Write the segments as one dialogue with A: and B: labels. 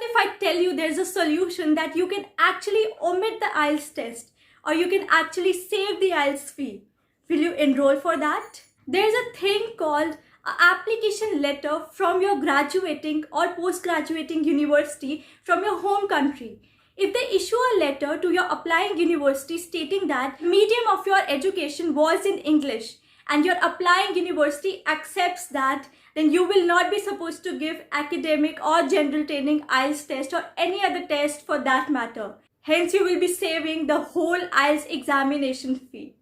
A: if I tell you there's a solution that you can actually omit the IELTS test or you can actually save the IELTS fee? Will you enroll for that? There's a thing called an application letter from your graduating or post-graduating university from your home country. If they issue a letter to your applying university stating that medium of your education was in English and your applying university accepts that, then you will not be supposed to give academic or general training IELTS test or any other test for that matter. Hence, you will be saving the whole IELTS examination fee.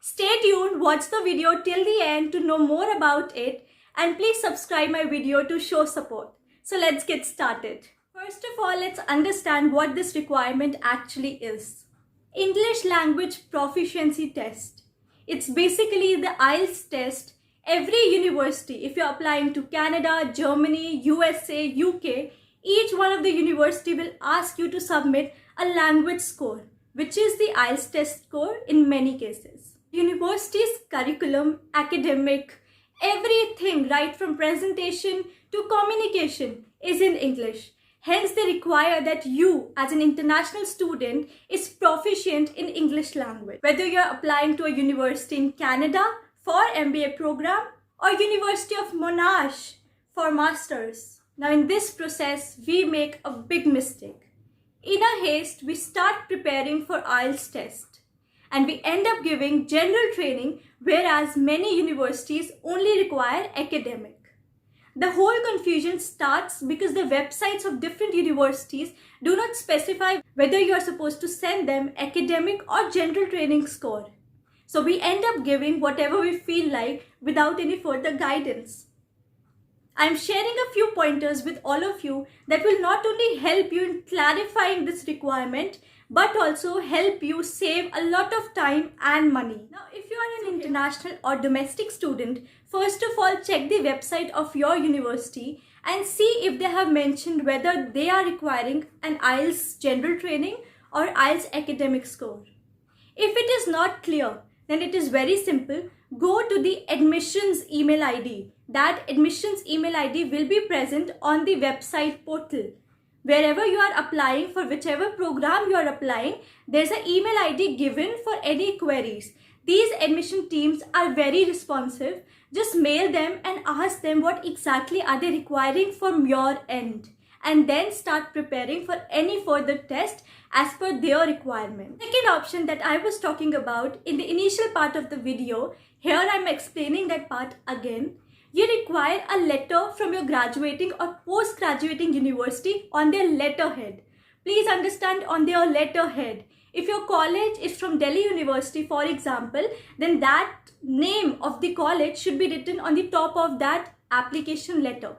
A: Stay tuned, watch the video till the end to know more about it, and please subscribe my video to show support. So let's get started. First of all, let's understand what this requirement actually is. English language proficiency test. It's basically the IELTS test every university, if you're applying to Canada, Germany, USA, UK, each one of the university will ask you to submit a language score, which is the IELTS test score in many cases. University's curriculum, academic, everything right from presentation to communication is in English. Hence, they require that you as an international student is proficient in English language. Whether you're applying to a university in Canada for MBA program or University of Monash for masters. Now in this process, we make a big mistake. In a haste, we start preparing for IELTS test and we end up giving general training, whereas many universities only require academic. The whole confusion starts because the websites of different universities do not specify whether you are supposed to send them academic or general training score. So we end up giving whatever we feel like without any further guidance. I'm sharing a few pointers with all of you that will not only help you in clarifying this requirement, but also help you save a lot of time and money. Now, if you are an international or domestic student, first of all, check the website of your university and see if they have mentioned whether they are requiring an IELTS general training or IELTS academic score. If it is not clear, then it is very simple. Go to the admissions email ID. That admissions email ID will be present on the website portal. Wherever you are applying, for whichever program you are applying, there's an email ID given for any queries. These admission teams are very responsive. Just mail them and ask them what exactly are they requiring from your end, and then start preparing for any further test as per their requirement. Second option that I was talking about in the initial part of the video, here I'm explaining that part again. You require a letter from your graduating or post-graduating university on their letterhead. Please understand, on their letterhead. If your college is from Delhi University, for example, then that name of the college should be written on the top of that application letter.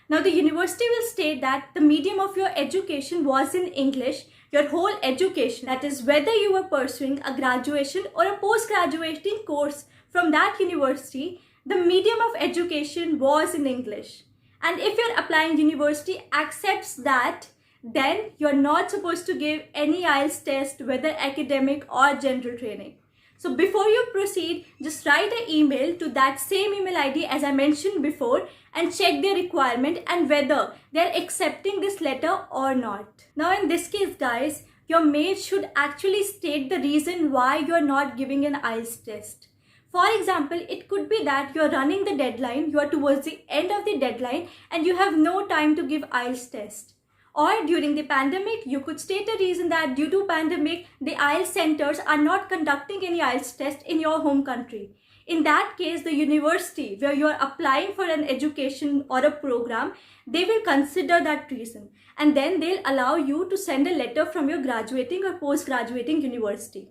A: Now, the university will state that the medium of your education was in English, your whole education, that is whether you were pursuing a graduation or a post-graduating course from that university, the medium of education was in English. And if your applying university accepts that, then you're not supposed to give any IELTS test, whether academic or general training. So before you proceed, just write an email to that same email ID as I mentioned before and check their requirement and whether they're accepting this letter or not. Now in this case, guys, your mail should actually state the reason why you're not giving an IELTS test. For example, it could be that you're running the deadline, you are towards the end of the deadline and you have no time to give IELTS test. Or during the pandemic, you could state a reason that due to pandemic, the IELTS centers are not conducting any IELTS test in your home country. In that case, the university where you are applying for an education or a program, they will consider that reason and then they'll allow you to send a letter from your graduating or post-graduating university.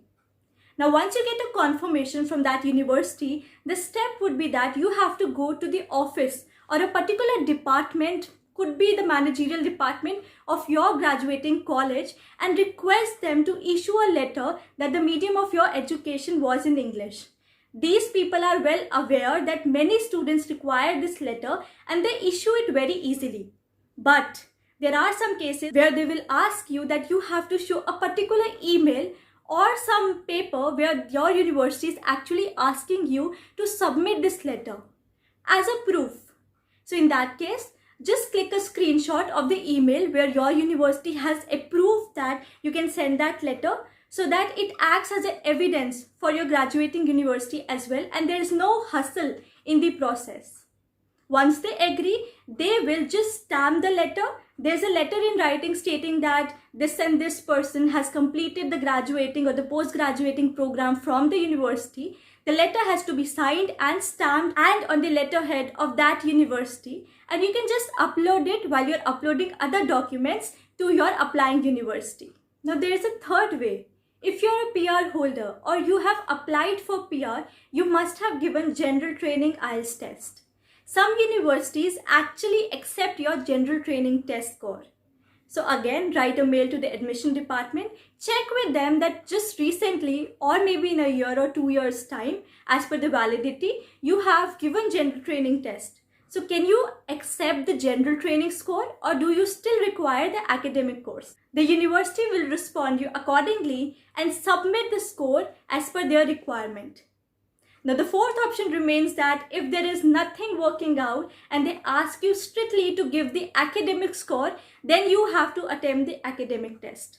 A: Now, once you get a confirmation from that university, the step would be that you have to go to the office or a particular department, could be the managerial department of your graduating college, and request them to issue a letter that the medium of your education was in English. These people are well aware that many students require this letter and they issue it very easily. But there are some cases where they will ask you that you have to show a particular email or some paper where your university is actually asking you to submit this letter as a proof. So in that case, just click a screenshot of the email where your university has approved that you can send that letter, so that it acts as an evidence for your graduating university as well, and there is no hustle in the process. Once they agree, they will just stamp the letter. There's a letter in writing stating that this and this person has completed the graduating or the post-graduating program from the university. The letter has to be signed and stamped and on the letterhead of that university, and you can just upload it while you're uploading other documents to your applying university. Now there is a third way. If you're a PR holder or you have applied for PR, you must have given general training IELTS test. Some universities actually accept your general training test score. So again, write a mail to the admission department, check with them that just recently or maybe in a year or 2 years time, as per the validity, you have given general training test. So can you accept the general training score, or do you still require the academic course? The university will respond you accordingly and submit the score as per their requirement. Now the fourth option remains that if there is nothing working out and they ask you strictly to give the academic score, then you have to attempt the academic test.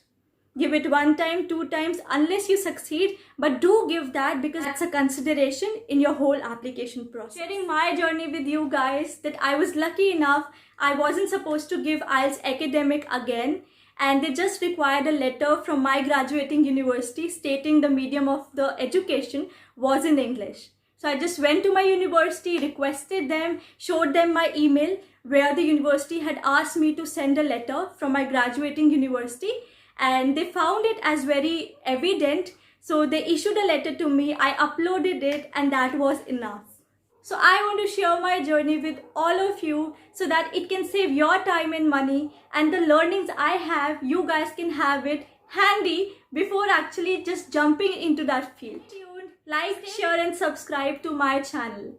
A: Give it 1 time, 2 times unless you succeed, but do give that because that's a consideration in your whole application process. Sharing my journey with you guys, that I was lucky enough, I wasn't supposed to give IELTS academic again, and they just required a letter from my graduating university stating the medium of the education was in English. So I just went to my university, requested them, showed them my email where the university had asked me to send a letter from my graduating university, and they found it as very evident. So they issued a letter to me, I uploaded it, and that was enough. So I want to share my journey with all of you so that it can save your time and money, and the learnings I have, you guys can have it handy before actually just jumping into that field. Stay tuned, like, share and subscribe to my channel.